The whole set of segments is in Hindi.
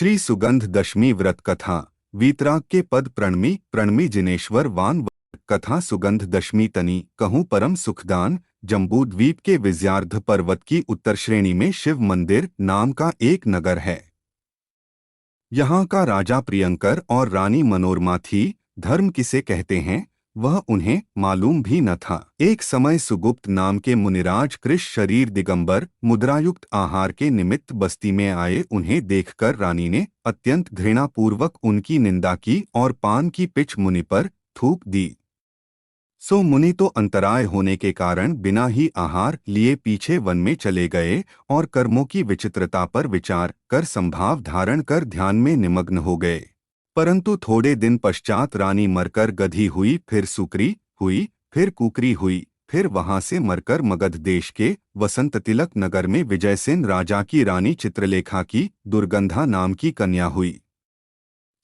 श्री सुगंध दशमी व्रत कथा वीतराग के पद प्रणमी प्रणमी जिनेश्वर वान कथा सुगंध दशमी तनी कहूँ परम सुखदान। जम्बू द्वीप के विजयार्ध पर्वत की उत्तर श्रेणी में शिव मंदिर नाम का एक नगर है। यहाँ का राजा प्रियंकर और रानी मनोरमा थी। धर्म किसे कहते हैं वह उन्हें मालूम भी न था। एक समय सुगुप्त नाम के मुनिराज कृष शरीर दिगंबर मुद्रायुक्त आहार के निमित्त बस्ती में आए। उन्हें देखकर रानी ने अत्यंत घृणापूर्वक उनकी निंदा की और पान की पिच मुनि पर थूक दी। सो मुनि तो अंतराय होने के कारण बिना ही आहार लिए पीछे वन में चले गए और कर्मों की विचित्रता पर विचार कर संभाव धारण कर ध्यान में निमग्न हो गए। परंतु थोड़े दिन पश्चात रानी मरकर गधी हुई, फिर सुकरी हुई, फिर कुकरी हुई, फिर वहां से मरकर मगध देश के वसंत तिलक नगर में विजयसेन राजा की रानी चित्रलेखा की दुर्गंधा नाम की कन्या हुई।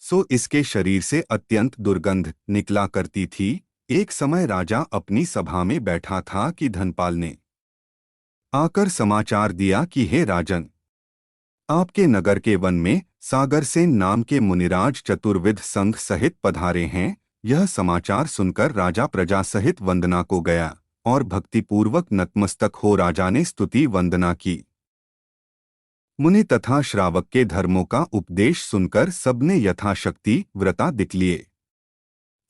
सो इसके शरीर से अत्यंत दुर्गंध निकला करती थी। एक समय राजा अपनी सभा में बैठा था कि धनपाल ने आकर समाचार दिया कि हे राजन, आपके नगर के वन में सागरसेन नाम के मुनिराज चतुर्विध संघ सहित पधारे हैं। यह समाचार सुनकर राजा प्रजा सहित वंदना को गया और भक्तिपूर्वक नतमस्तक हो राजा ने स्तुति वंदना की। मुनि तथा श्रावक के धर्मों का उपदेश सुनकर सबने यथाशक्ति व्रता दिख लिए।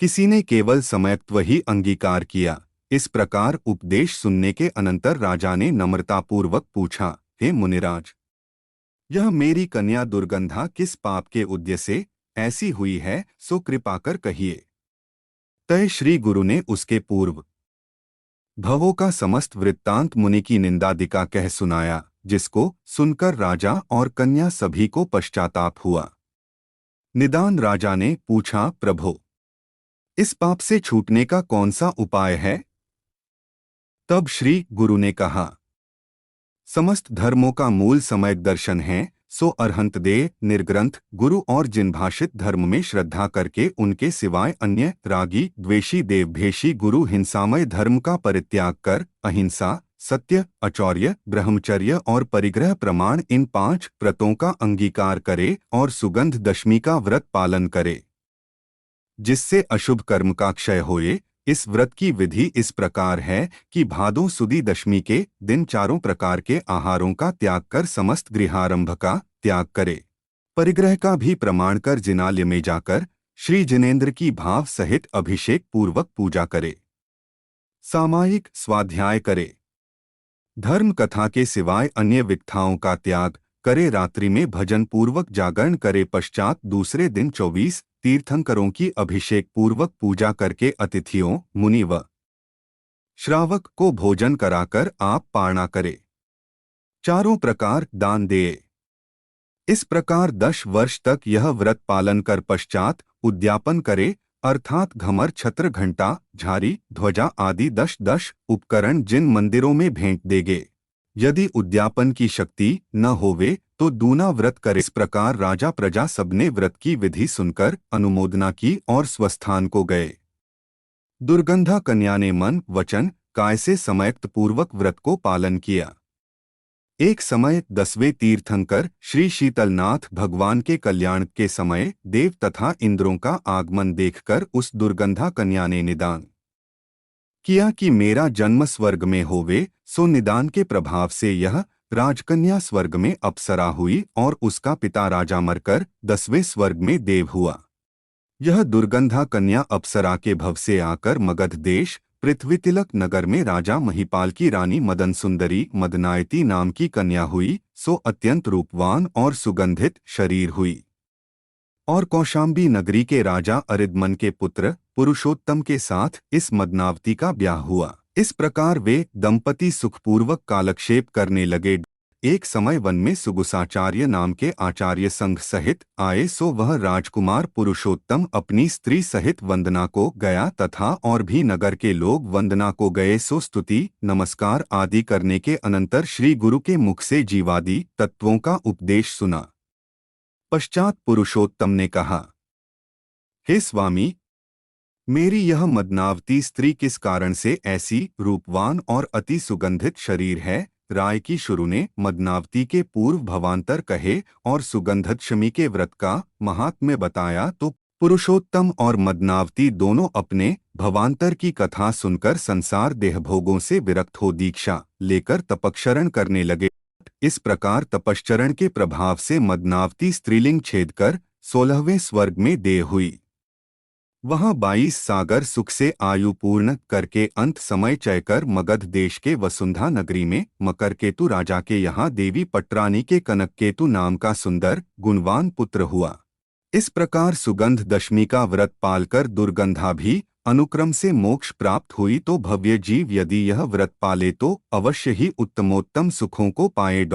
किसी ने केवल समयत्व ही अंगीकार किया। इस प्रकार उपदेश सुनने के अनंतर राजा ने नम्रतापूर्वक पूछा, हे मुनिराज, यह मेरी कन्या दुर्गंधा किस पाप के उद्य से ऐसी हुई है, सो कृपा कर कहिए। तय श्री गुरु ने उसके पूर्व भवों का समस्त वृत्तांत मुनि की निंदादिका कह सुनाया, जिसको सुनकर राजा और कन्या सभी को पश्चाताप हुआ। निदान राजा ने पूछा, प्रभो, इस पाप से छूटने का कौन सा उपाय है? तब श्री गुरु ने कहा, समस्त धर्मों का मूल सम्यक दर्शन है। सो अरहंत देह निर्ग्रंथ गुरु और जिन भाषित धर्म में श्रद्धा करके उनके सिवाय अन्य रागी द्वेषी देवभेषी गुरु हिंसामय धर्म का परित्याग कर अहिंसा सत्य अचौर्य ब्रह्मचर्य और परिग्रह प्रमाण इन 5 व्रतों का अंगीकार करे और सुगंध दशमी का व्रत पालन करे, जिससे अशुभ कर्म का क्षय होए। इस व्रत की विधि इस प्रकार है कि भादों सुदी दशमी के दिन 4 प्रकार के आहारों का त्याग कर समस्त गृहारंभ का त्याग करे। परिग्रह का भी प्रमाण कर जिनालय में जाकर श्री जिनेंद्र की भाव सहित अभिषेक पूर्वक पूजा करे। सामायिक स्वाध्याय करे। धर्म कथा के सिवाय अन्य विकथाओं का त्याग करे। रात्रि में भजन पूर्वक जागरण करे। पश्चात दूसरे दिन 24 तीर्थंकरों की अभिषेक पूर्वक पूजा करके अतिथियों मुनि व श्रावक को भोजन कराकर आप पारणा करे। 4 प्रकार दान दे। इस प्रकार 10 वर्ष तक यह व्रत पालन कर पश्चात उद्यापन करे, अर्थात घमर छत्र घंटा झारी ध्वजा आदि 10 उपकरण जिन मंदिरों में भेंट देगे। यदि उद्यापन की शक्ति न होवे तो दूना व्रत करे। इस प्रकार राजा प्रजा सबने व्रत की विधि सुनकर अनुमोदना की और स्वस्थान को गए। दुर्गंधा कन्या ने मन वचन काय से समयक्त पूर्वक व्रत को पालन किया। एक समय 10वें तीर्थंकर श्री शीतलनाथ भगवान के कल्याण के समय देव तथा इंद्रों का आगमन देखकर उस दुर्गंधा कन्या ने निदान किया कि मेरा जन्म स्वर्ग में होवे। सो निदान के प्रभाव से यह राजकन्या स्वर्ग में अप्सरा हुई और उसका पिता राजा मरकर 10वें स्वर्ग में देव हुआ। यह दुर्गंधा कन्या अप्सरा के भव से आकर मगध देश पृथ्वी तिलक नगर में राजा महिपाल की रानी मदन सुंदरी मदनायती नाम की कन्या हुई। सो अत्यंत रूपवान और सुगंधित शरीर हुई और कौशाम्बी नगरी के राजा अरिदमन के पुत्र पुरुषोत्तम के साथ इस मदनावती का ब्याह हुआ। इस प्रकार वे दंपति सुखपूर्वक कालक्षेप करने लगे। एक समय वन में सुगुसाचार्य नाम के आचार्य संघ सहित आए। सो वह राजकुमार पुरुषोत्तम अपनी स्त्री सहित वंदना को गया तथा और भी नगर के लोग वंदना को गए। सो स्तुति नमस्कार आदि करने के अनंतर श्री गुरु के मुख से जीवादि तत्वों का उपदेश सुना। पश्चात पुरुषोत्तम ने कहा, हे स्वामी, मेरी यह मदनावती स्त्री किस कारण से ऐसी रूपवान और अति सुगंधित शरीर है, राय की शुरू ने मदनावती के पूर्व भवांतर कहे और सुगंधदशमी के व्रत का महात्म्य बताया तो पुरुषोत्तम और मदनावती दोनों अपने भवांतर की कथा सुनकर संसार देहभोगों से विरक्त हो दीक्षा लेकर तपश्चरण करने लगे। इस प्रकार तपश्चरण के प्रभाव से मदनावती स्त्रीलिंग छेद कर 16वें स्वर्ग में देह हुई। वहां 22 सागर सुख से आयु पूर्ण करके अंत समय चयकर मगध देश के वसुंधा नगरी में मकरकेतु राजा के यहाँ देवी पटरानी के कनककेतु नाम का सुंदर गुणवान पुत्र हुआ। इस प्रकार सुगंध दशमी का व्रत पालकर दुर्गंधा भी अनुक्रम से मोक्ष प्राप्त हुई तो भव्य जीव यदि यह व्रत पाले तो अवश्य ही उत्तमोत्तम सुखों को पाए।